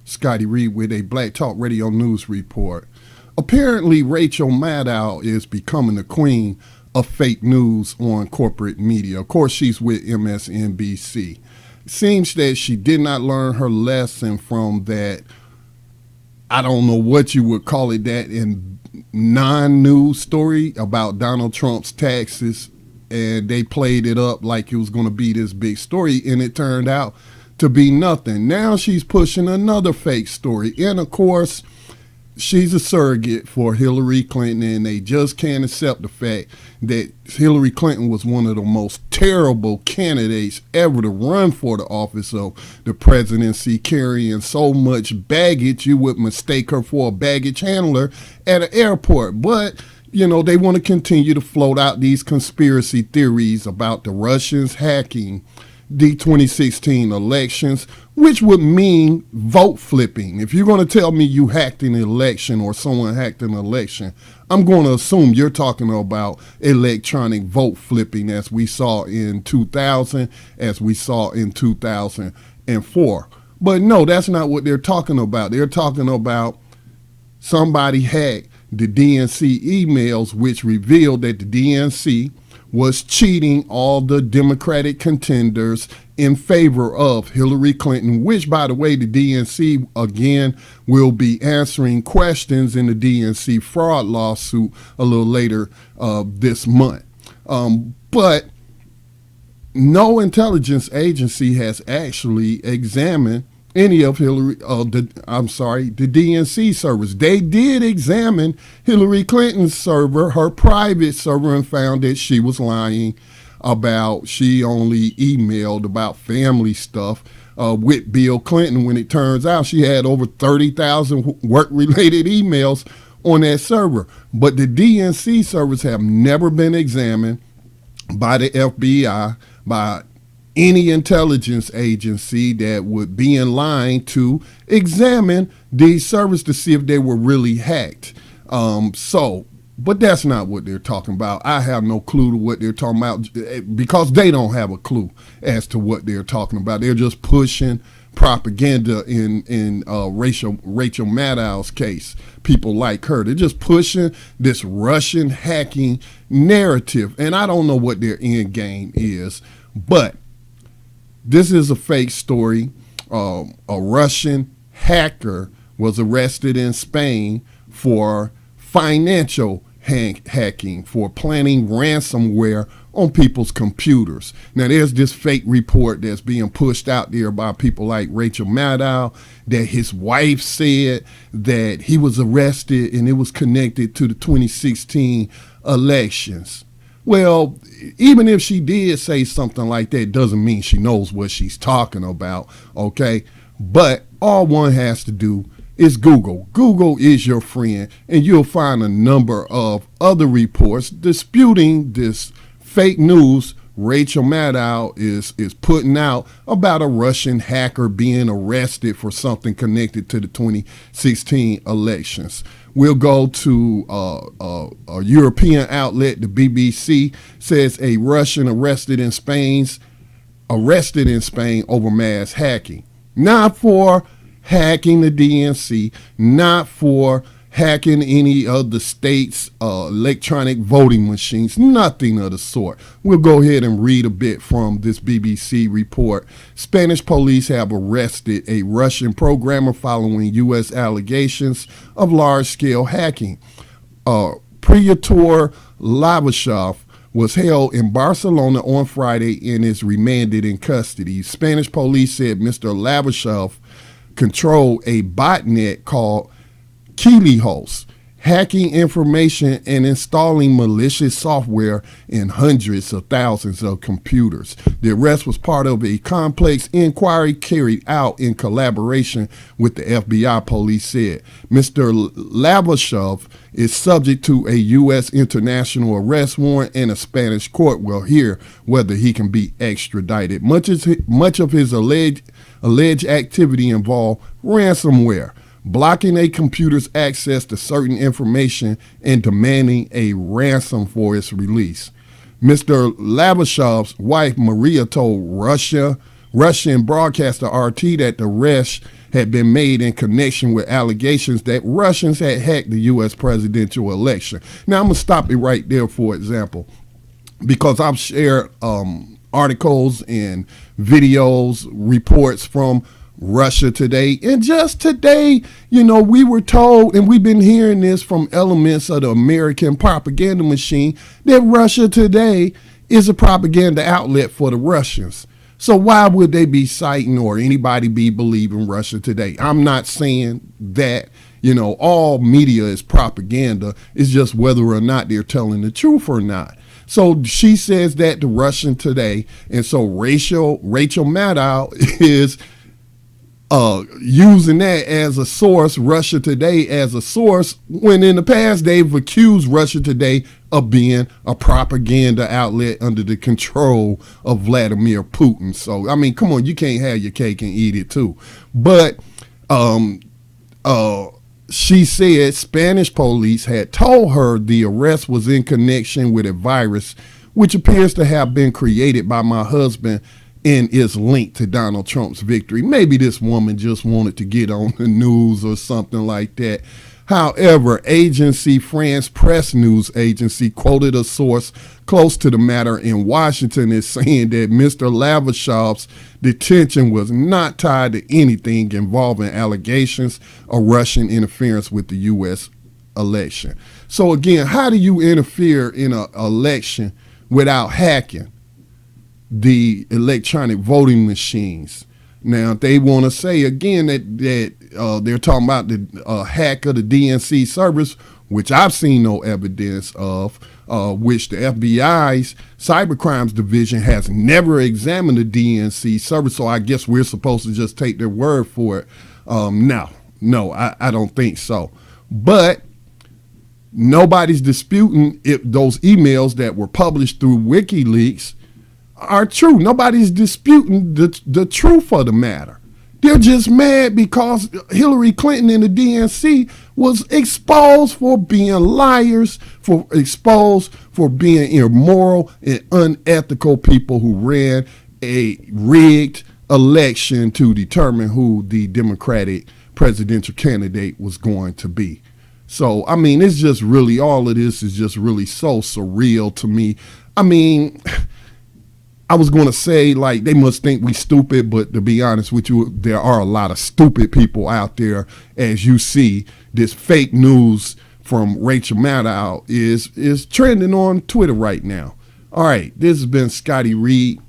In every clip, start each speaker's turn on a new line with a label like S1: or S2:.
S1: Scotty Reed with a Black Talk Radio News report. Apparently, Rachel Maddow is becoming the queen of fake news on corporate media. Of course, she's with MSNBC. It seems that she did not learn her lesson from that, I don't know what you would call it, that in non-news story about Donald Trump's taxes, and they played it up like it was going to be this big story, and it turned out to be nothing. Now she's pushing another fake story, and of course she's a surrogate for Hillary Clinton, and they just can't accept the fact that Hillary Clinton was one of the most terrible candidates ever to run for the office of the presidency, carrying so much baggage you would mistake her for a baggage handler at an airport. But you know, they want to continue to float out these conspiracy theories about the Russians hacking the 2016 elections, which would mean vote flipping. If you're going to tell me you hacked an election or someone hacked an election, I'm going to assume you're talking about electronic vote flipping as we saw in 2000, as we saw in 2004. But no, that's not what they're talking about. They're talking about somebody hacked the DNC emails, which revealed that the DNC was cheating all the Democratic contenders in favor of Hillary Clinton, which, by the way, the DNC, again, will be answering questions in the DNC fraud lawsuit a little later this month. But no intelligence agency has actually examined any of the DNC servers. They did examine Hillary Clinton's server, her private server, and found that she was lying about she only emailed about family stuff with Bill Clinton, when it turns out she had over 30,000 work-related emails on that server. But the DNC servers have never been examined by the FBI, by any intelligence agency that would be in line to examine these servers to see if they were really hacked. But that's not what they're talking about. I have no clue to what they're talking about, because they don't have a clue as to what they're talking about. They're just pushing propaganda in Rachel Maddow's case. People like her, they're just pushing this Russian hacking narrative, and I don't know what their end game is, but this is a fake story. A Russian hacker was arrested in Spain for financial hacking, for planning ransomware on people's computers. Now, there's this fake report that's being pushed out there by people like Rachel Maddow, that his wife said that he was arrested and it was connected to the 2016 elections. Well, even if she did say something like that, doesn't mean she knows what she's talking about, okay? But all one has to do is Google. Google is your friend, and you'll find a number of other reports disputing this fake news Rachel Maddow is putting out about a Russian hacker being arrested for something connected to the 2016 elections. We'll go to a European outlet, the BBC, says a Russian arrested in Spain over mass hacking. Not for hacking the DNC, not for hacking any of the state's electronic voting machines, nothing of the sort. We'll go ahead and read a bit from this BBC report. Spanish police have arrested a Russian programmer following U.S. allegations of large-scale hacking. Pryator Lavashov was held in Barcelona on Friday and is remanded in custody. Spanish police said Mr. Lavashov controlled a botnet called Keyhost, hacking information and installing malicious software in hundreds of thousands of computers. The arrest was part of a complex inquiry carried out in collaboration with the FBI, police said. Mr. Lavashov is subject to a U.S. international arrest warrant, and a Spanish court will hear whether he can be extradited. Much of his alleged activity involved ransomware, blocking a computer's access to certain information and demanding a ransom for its release. Mr. Lavashov's wife, Maria, told Russian broadcaster RT that the arrest had been made in connection with allegations that Russians had hacked the U.S. presidential election. Now, I'm going to stop it right there, for example, because I've shared articles and videos, reports from Russia Today. And just today, we were told, and we've been hearing this from elements of the American propaganda machine, that Russia Today is a propaganda outlet for the Russians. So why would they be citing or anybody be believing Russia Today? I'm not saying that, all media is propaganda. It's just whether or not they're telling the truth or not. So she says that to Russia Today. And so Rachel Maddow is using that as a source, Russia Today as a source, when in the past they've accused Russia Today of being a propaganda outlet under the control of Vladimir Putin. So, I mean, come on, you can't have your cake and eat it too. But she said Spanish police had told her the arrest was in connection with a virus which appears to have been created by my husband and is linked to Donald Trump's victory. Maybe this woman just wanted to get on the news or something like that. However, agency France Press News Agency quoted a source close to the matter in Washington as saying that Mr. Lavashov's detention was not tied to anything involving allegations of Russian interference with the U.S. election. So again, how do you interfere in an election without hacking the electronic voting machines? Now, they want to say again that they're talking about the hack of the DNC servers, which I've seen no evidence of, which the FBI's cybercrimes division has never examined the DNC server. So I guess we're supposed to just take their word for it. No, I don't think so. But nobody's disputing if those emails that were published through WikiLeaks are true. Nobody's disputing the truth of the matter. They're just mad because Hillary Clinton and the DNC was exposed for being liars, exposed for being immoral and unethical people who ran a rigged election to determine who the Democratic presidential candidate was going to be. So, I mean, it's just really, all of this is just really so surreal to me. I mean, I was going to say, like, they must think we stupid, but to be honest with you, there are a lot of stupid people out there. As you see, this fake news from Rachel Maddow is trending on Twitter right now. All right, this has been Scotty Reed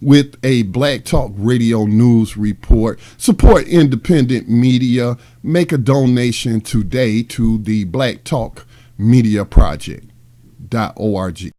S1: with a Black Talk Radio News Report. Support independent media. Make a donation today to the Black Talk Media Project.org.